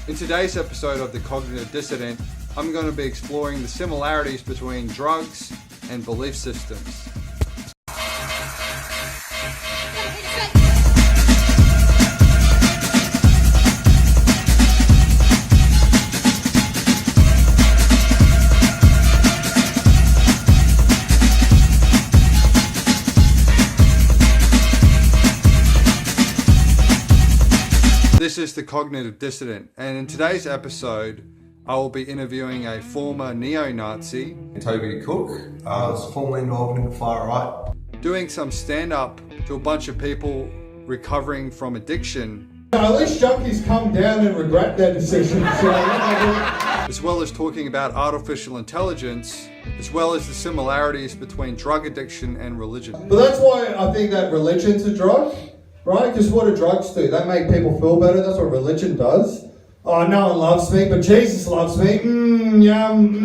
In today's episode of the Cognitive Dissident, I'm going to be exploring the similarities between drugs and belief systems. This is the Cognitive Dissident, and in today's episode, I will be interviewing a former neo-Nazi, Toby Cook, was formerly involved in the Far Right. doing some stand-up to a bunch of people recovering from addiction, At least junkies come down and regret their decisions. as well as talking about artificial intelligence, as well as the similarities between drug addiction and religion. But that's why I think that religion's a drug, right? Because what do drugs do? They make people feel better. That's what religion does. Oh, no one loves me, but Jesus loves me. Yum.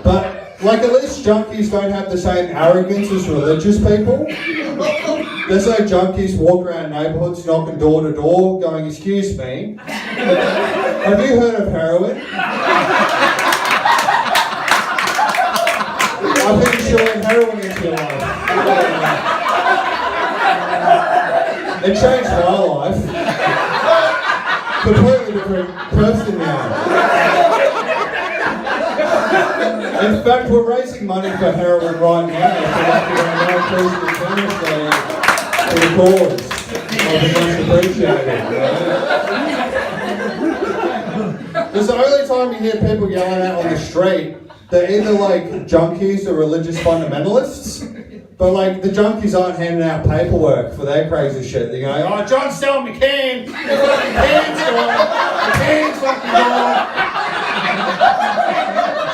But, like, at least junkies don't have the same arrogance as religious people. There's no junkies walk around neighbourhoods knocking door to door going, excuse me, have you heard of heroin? I think you should let heroin into your life. It changed my life. Completely different person now. In fact, we're raising money for heroin right now for the cause. I think that's appreciated. It's the only time you hear people yelling out on the street. They're either like junkies or religious fundamentalists, but like the junkies aren't handing out paperwork for their crazy shit. They're going, oh, John's selling me can, the fucking can's gone, the can's fucking gone.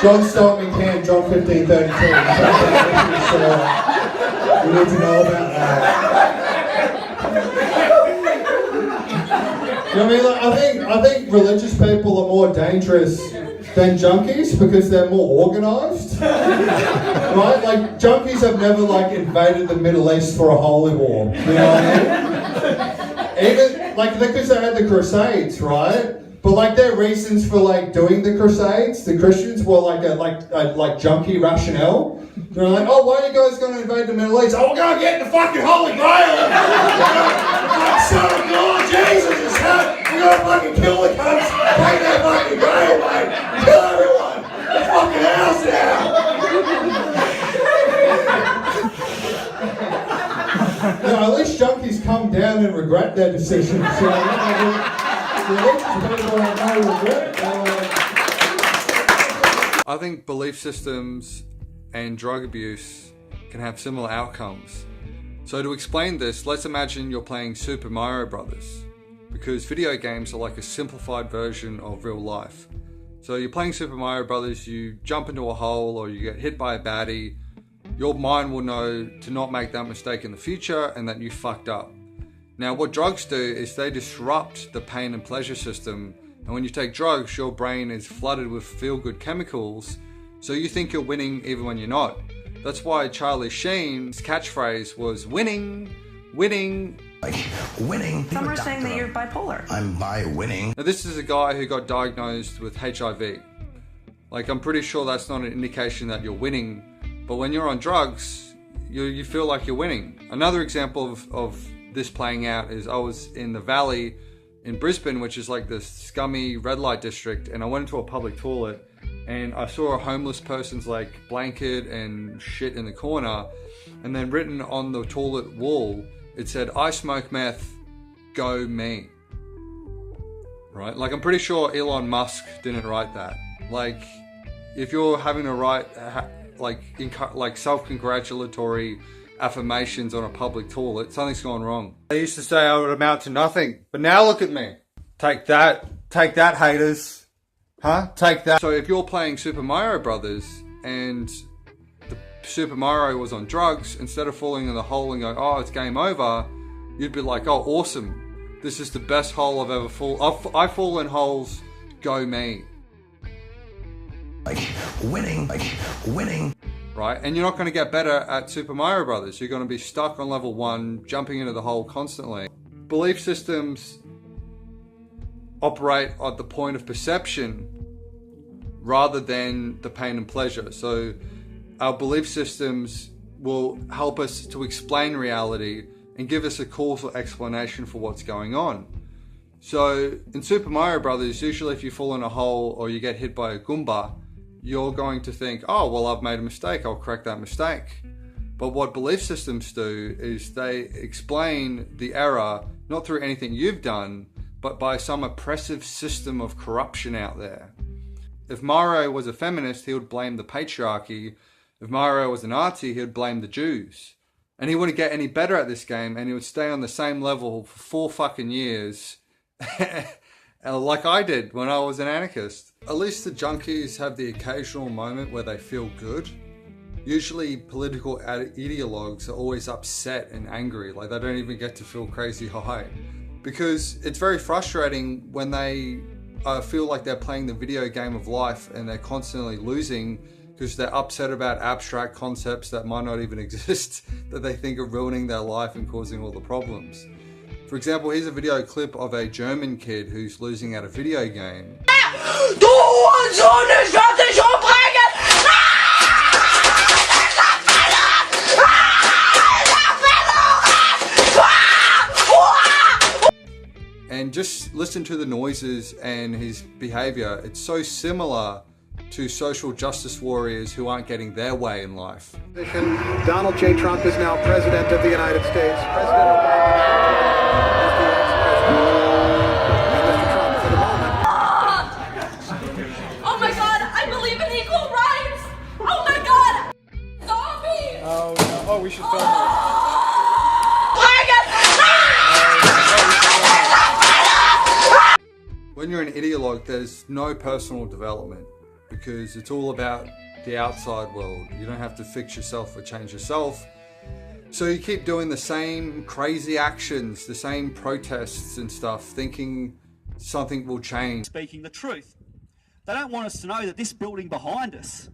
John's selling me can, John 15:32. We need to know about that. You know what I mean? Like, I think religious people are more dangerous than junkies because they're more organised, right? Like junkies have never like invaded the Middle East for a holy war, you know what I mean? Even like because they had the Crusades, right? But like their reasons for like doing the Crusades, the Christians were like a junkie rationale. They're like, oh, why are you guys going to invade the Middle East? Oh, we're going to get the fucking Holy Grail! The Son of God, Jesus is coming! We're going to fucking kill the cunts! Take that fucking grail, mate! Kill everyone! The fucking house down! You know, at least junkies come down and regret their decisions. So, I think belief systems and drug abuse can have similar outcomes. So to explain this, let's imagine you're playing Super Mario Brothers, because video games are like a simplified version of real life. So you're playing Super Mario Brothers, you jump into a hole or you get hit by a baddie, your mind will know to not make that mistake in the future and that you fucked up. Now what drugs do is they disrupt the pain and pleasure system, and when you take drugs, your brain is flooded with feel-good chemicals, so you think you're winning even when you're not. That's why Charlie Sheen's catchphrase was winning, winning. Like, winning. Some are saying that you're bipolar. I'm winning. Now this is a guy who got diagnosed with HIV. Like, I'm pretty sure that's not an indication that you're winning, but when you're on drugs, you feel like you're winning. Another example of this playing out is I was in the Valley in Brisbane, which is like this scummy red light district, and I went into a public toilet and I saw a homeless person's like blanket and shit in the corner, and then written on the toilet wall it said, I smoke meth, go me. Right? Like, I'm pretty sure Elon Musk didn't write that. Like, if you're having to write like self-congratulatory affirmations on a public toilet, something's gone wrong. They used to say I would amount to nothing, but now look at me. Take that haters. Huh? Take that. So if you're playing Super Mario Brothers and the Super Mario was on drugs, instead of falling in the hole and going, oh, it's game over, you'd be like, oh, awesome. This is the best hole I've ever fallen. I fall in holes, go me. Like, winning. right? And you're not going to get better at Super Mario Brothers. You're going to be stuck on level 1, jumping into the hole constantly. belief systems operate at the point of perception rather than the pain and pleasure. So our belief systems will help us to explain reality and give us a causal explanation for what's going on. So in Super Mario Brothers, usually if you fall in a hole or you get hit by a Goomba, you're going to think, oh, well, I've made a mistake, I'll correct that mistake. But what belief systems do is they explain the error not through anything you've done, but by some oppressive system of corruption out there. If Mario was a feminist, he would blame the patriarchy. If Mario was a Nazi, he would blame the Jews. And he wouldn't get any better at this game, and he would stay on the same level for 4 fucking years, like I did when I was an anarchist. At least the junkies have the occasional moment where they feel good. Usually political ideologues are always upset and angry, like they don't even get to feel crazy high. Because it's very frustrating when they feel like they're playing the video game of life and they're constantly losing because they're upset about abstract concepts that might not even exist, that they think are ruining their life and causing all the problems. For example, here's a video clip of a German kid who's losing at a video game. Du Hurensohn, ich werd dich umbringen! And just listen to the noises and his behavior. It's so similar to social justice warriors who aren't getting their way in life. Donald J. Trump is now President of the United States. President Obama is the ex-president. And Mr. Trump, for the moment. Oh my God, I believe in equal rights! Oh my God! Zombies! Oh, no. Oh, we should film it. When you're an ideologue, there's no personal development because it's all about the outside world. You don't have to fix yourself or change yourself. So you keep doing the same crazy actions, the same protests and stuff, thinking something will change. Speaking the truth. They don't want us to know that this building behind us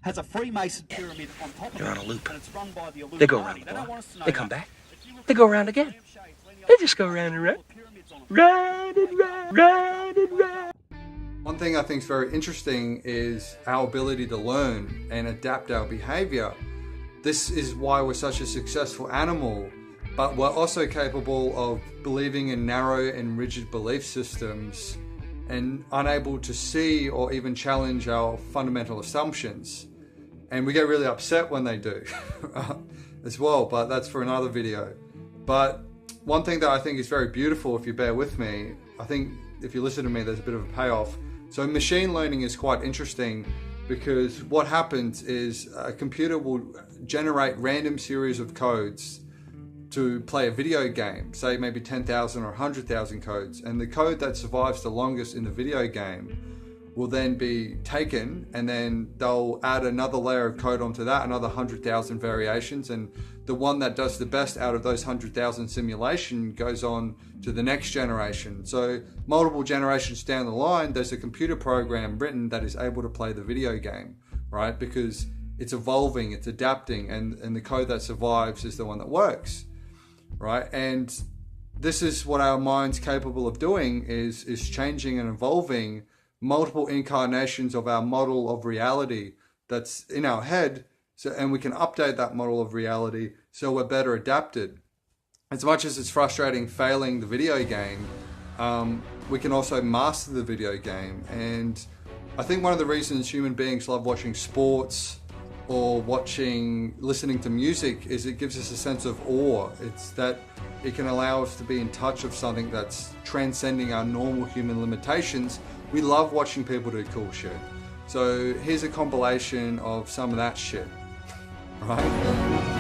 has a Freemason pyramid on top of it. You're on a loop. And it's run by the Illuminati. They go around the They don't block. want us to know They that. come back. They go around again. They just go round and round. Round and round, round and round. One thing I think is very interesting is our ability to learn and adapt our behavior. This is why we're such a successful animal, but we're also capable of believing in narrow and rigid belief systems and unable to see or even challenge our fundamental assumptions. And we get really upset when they do as well, but that's for another video. But one thing that I think is very beautiful, if you bear with me, I think if you listen to me, there's a bit of a payoff. So machine learning is quite interesting because what happens is a computer will generate random series of codes to play a video game, say maybe 10,000 or 100,000 codes. And the code that survives the longest in the video game will then be taken, and then they'll add another layer of code onto that, another 100,000 variations, and the one that does the best out of those 100,000 simulation goes on to the next generation. So multiple generations down the line, there's a computer program written that is able to play the video game, right? Because it's evolving, it's adapting, and the code that survives is the one that works, right? And this is what our mind's capable of doing, is changing and evolving multiple incarnations of our model of reality that's in our head, so, and we can update that model of reality so we're better adapted. As much as it's frustrating failing the video game, we can also master the video game. And I think one of the reasons human beings love watching sports or listening to music is it gives us a sense of awe. It's that it can allow us to be in touch of something that's transcending our normal human limitations. We love watching people do cool shit. So here's a compilation of some of that shit, right?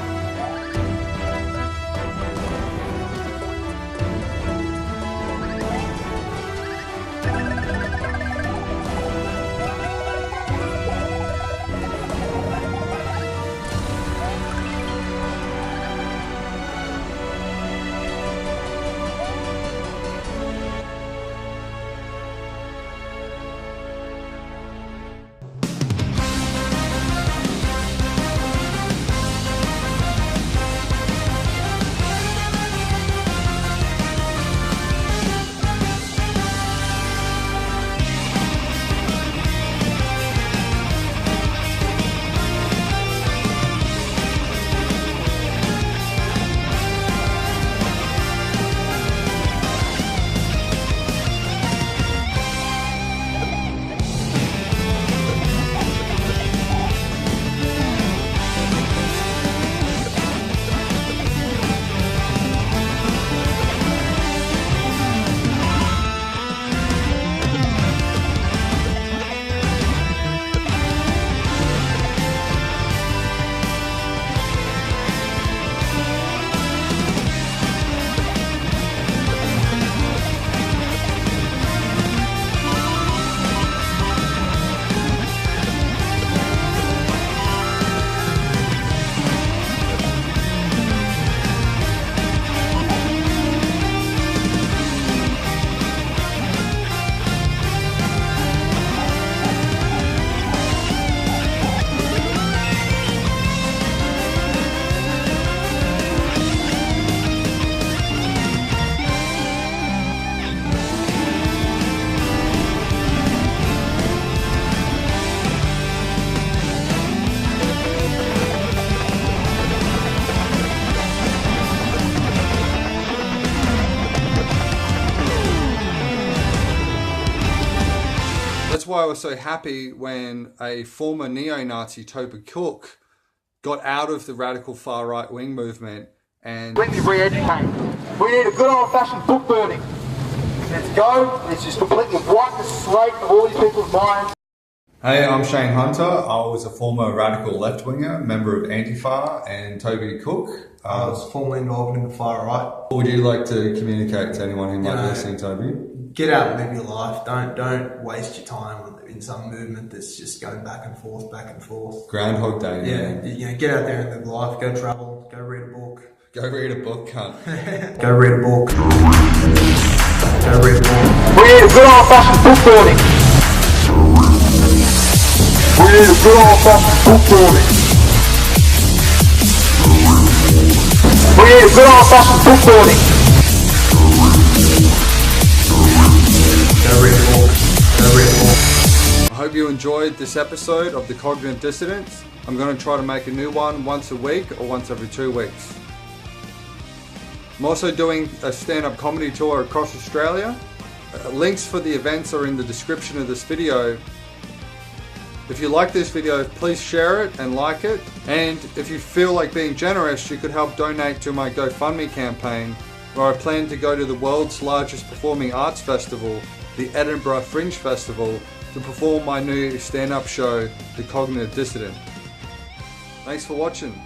That's why I was so happy when a former neo-Nazi, Toby Cook, got out of the radical far right wing movement and... Let me re-educate. We need a good old-fashioned book burning. Let's go. Let's just completely wipe the slate of all these people's minds. Hey, I'm Shayne Hunter. I was a former radical left-winger, member of Antifa and Toby Cook. I was formerly involved in the far right. What would you like to communicate to anyone who might be listening, Toby? Get out and live your life. Don't waste your time in some movement that's just going back and forth. Groundhog Day. Yeah, get out there and live life. Go travel. Go read a book. Go read a book, cunt. Go read a book. Go read a book. We need a good old-fashioned book burning. We need a good old-fashioned book burning. We need a good old-fashioned book burning. Go read a book. Go read a book. I hope you enjoyed this episode of the Cognitive Dissident. I'm going to try to make a new one once a week or once every 2 weeks. I'm also doing a stand-up comedy tour across Australia. Links for the events are in the description of this video. If you like this video, please share it and like it. And if you feel like being generous, you could help donate to my GoFundMe campaign, where I plan to go to the world's largest performing arts festival, the Edinburgh Fringe Festival, to perform my new stand-up show, The Cognitive Dissident. Thanks for watching.